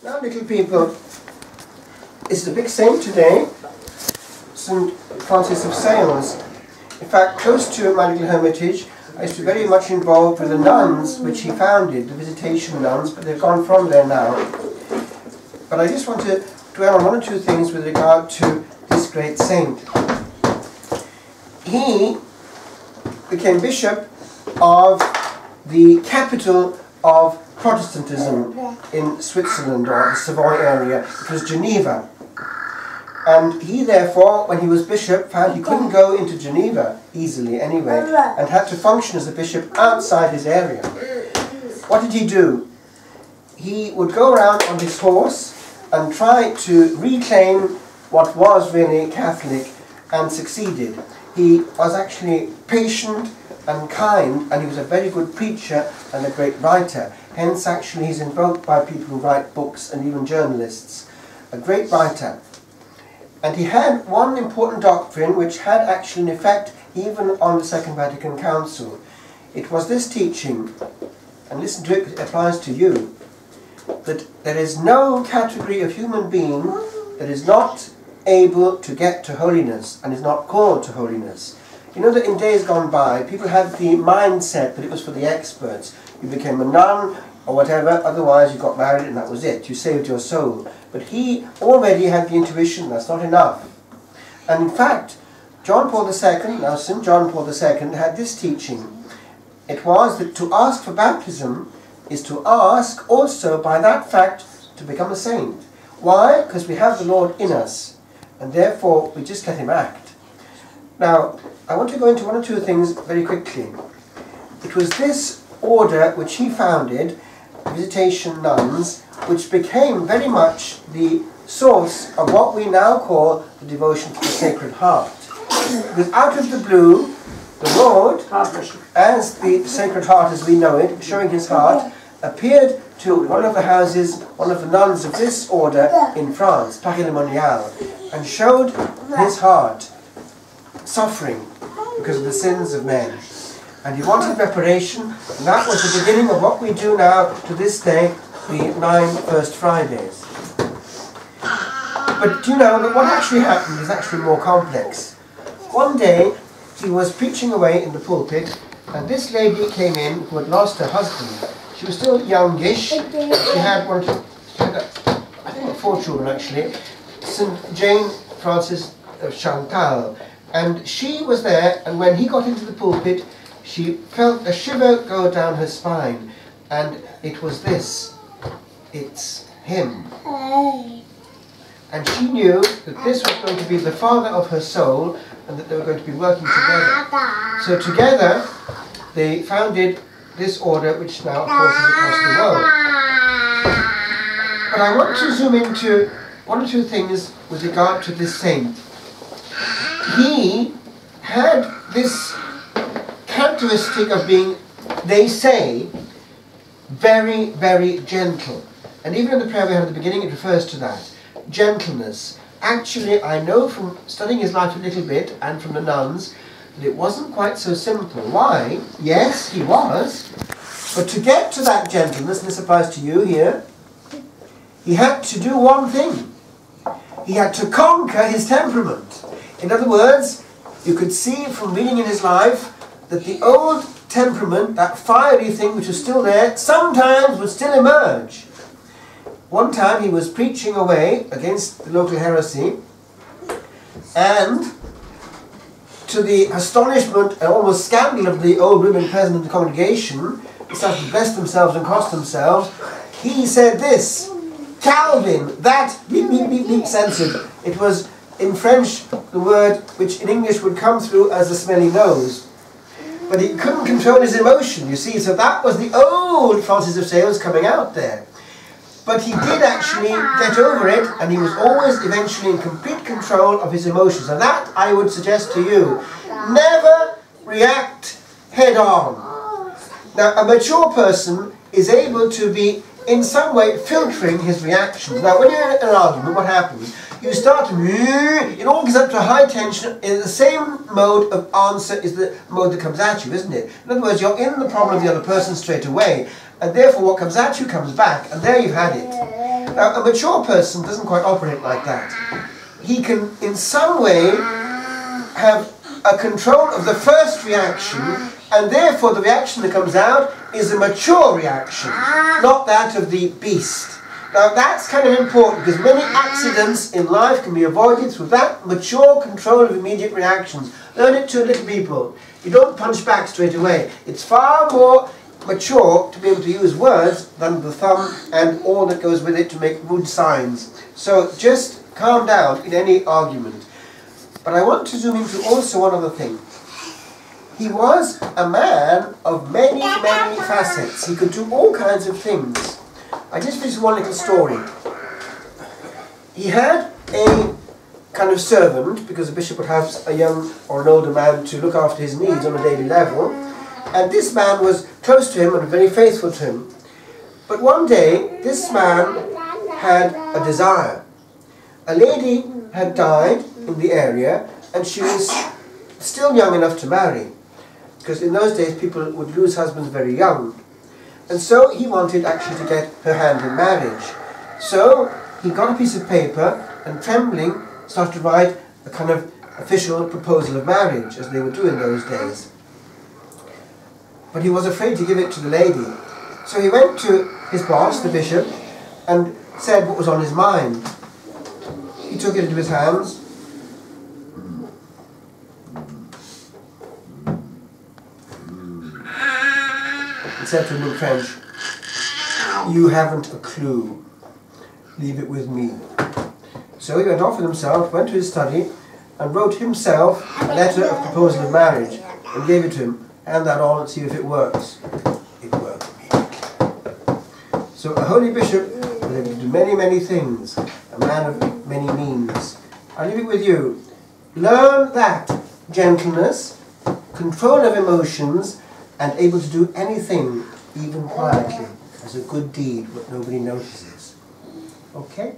Now, little people, it's a big saint today, St. Francis of Sales. In fact, close to my little hermitage, I used to be very much involved with the nuns which he founded, the visitation nuns, but they've gone from there now. But I just want to dwell on one or two things with regard to this great saint. He became bishop of the capital of Protestantism in Switzerland, or the Savoy area. It was Geneva. And he therefore, when he was bishop, found he couldn't go into Geneva easily anyway, and had to function as a bishop outside his area. What did he do? He would go around on his horse and try to reclaim what was really Catholic, and succeeded. He was actually patient and kind, and he was a very good preacher and a great writer. Hence, actually, he's invoked by people who write books and even journalists. A great writer. And he had one important doctrine which had actually an effect even on the Second Vatican Council. It was this teaching, and listen to it, it applies to you, that there is no category of human being that is not able to get to holiness and is not called to holiness. You know that in days gone by, people had the mindset that it was for the experts. You became a nun or whatever, otherwise you got married and that was it. You saved your soul. But he already had the intuition that's not enough. And in fact, John Paul II, now St. John Paul II, had this teaching. It was that to ask for baptism is to ask also by that fact to become a saint. Why? Because we have the Lord in us, and therefore we just let him act. Now, I want to go into one or two things very quickly. It was this order which he founded, Visitation Nuns, which became very much the source of what we now call the devotion to the Sacred Heart. Because out of the blue, the Lord, as the Sacred Heart as we know it, showing his heart, appeared to one of the houses, one of the nuns of this order in France, Paray-le-Monial, and showed his heart suffering because of the sins of men. And he wanted reparation, and that was the beginning of what we do now to this day, the 9 First Fridays. But do you know that what actually happened is actually more complex. One day he was preaching away in the pulpit, and this lady came in who had lost her husband. She was still youngish. She had I think 4 children actually, St. Jane Frances of Chantal. And she was there, and when he got into the pulpit, she felt a shiver go down her spine, and it was this. It's him. And she knew that this was going to be the father of her soul, and that they were going to be working together. So together they founded this order which now forces across the world. But I want to zoom into one or two things with regard to this saint. He had this characteristic of being, they say, very, very gentle. And even in the prayer we had at the beginning, it refers to that. Gentleness. Actually, I know from studying his life a little bit, and from the nuns, that it wasn't quite so simple. Why? Yes, he was. But to get to that gentleness, and this applies to you here, he had to do one thing. He had to conquer his temperament. In other words, you could see from reading in his life that the old temperament, that fiery thing which was still there, sometimes would still emerge. One time he was preaching away against the local heresy, and to the astonishment and almost scandal of the old women present in the congregation, they started to bless themselves and cross themselves. He said this, Calvin, that, beep, beep, beep, beep, censored. It was in French the word which in English would come through as a smelly nose. But he couldn't control his emotion, you see, so that was the old Francis of Sales coming out there. But he did actually get over it, and he was always eventually in complete control of his emotions. And that I would suggest to you, never react head on. Now, a mature person is able to be in some way filtering his reactions. Now, when you're in an argument, what happens? You start to, it all gets up to high tension, in the same mode of answer is the mode that comes at you, isn't it? In other words, you're in the problem of the other person straight away, and therefore what comes at you comes back, and there you've had it. Now, a mature person doesn't quite operate like that. He can, in some way, have a control of the first reaction, and therefore the reaction that comes out is a mature reaction, not that of the beast. Now that's kind of important, because many accidents in life can be avoided through that mature control of immediate reactions. Learn it to little people. You don't punch back straight away. It's far more mature to be able to use words than the thumb and all that goes with it to make rude signs. So just calm down in any argument. But I want to zoom into also one other thing. He was a man of many, many facets. He could do all kinds of things. I just finished one little story. He had a kind of servant, because the bishop would have a young or an older man to look after his needs on a daily level. And this man was close to him and very faithful to him. But one day, this man had a desire. A lady had died in the area, and she was still young enough to marry. Because in those days, people would lose husbands very young. And so he wanted actually to get her hand in marriage. So he got a piece of paper and, trembling, started to write a kind of official proposal of marriage, as they would do in those days. But he was afraid to give it to the lady. So he went to his boss, the bishop, and said what was on his mind. He took it into his hands. And said to him in French, "You haven't a clue. Leave it with me." So he went off with himself, went to his study, and wrote himself a letter of proposal of marriage, and gave it to him. Hand that on and see if it works. It worked immediately. So a holy bishop was able to do many, many things. A man of many means. I leave it with you. Learn that gentleness, control of emotions, and able to do anything, even quietly, as a good deed, but nobody notices. Okay?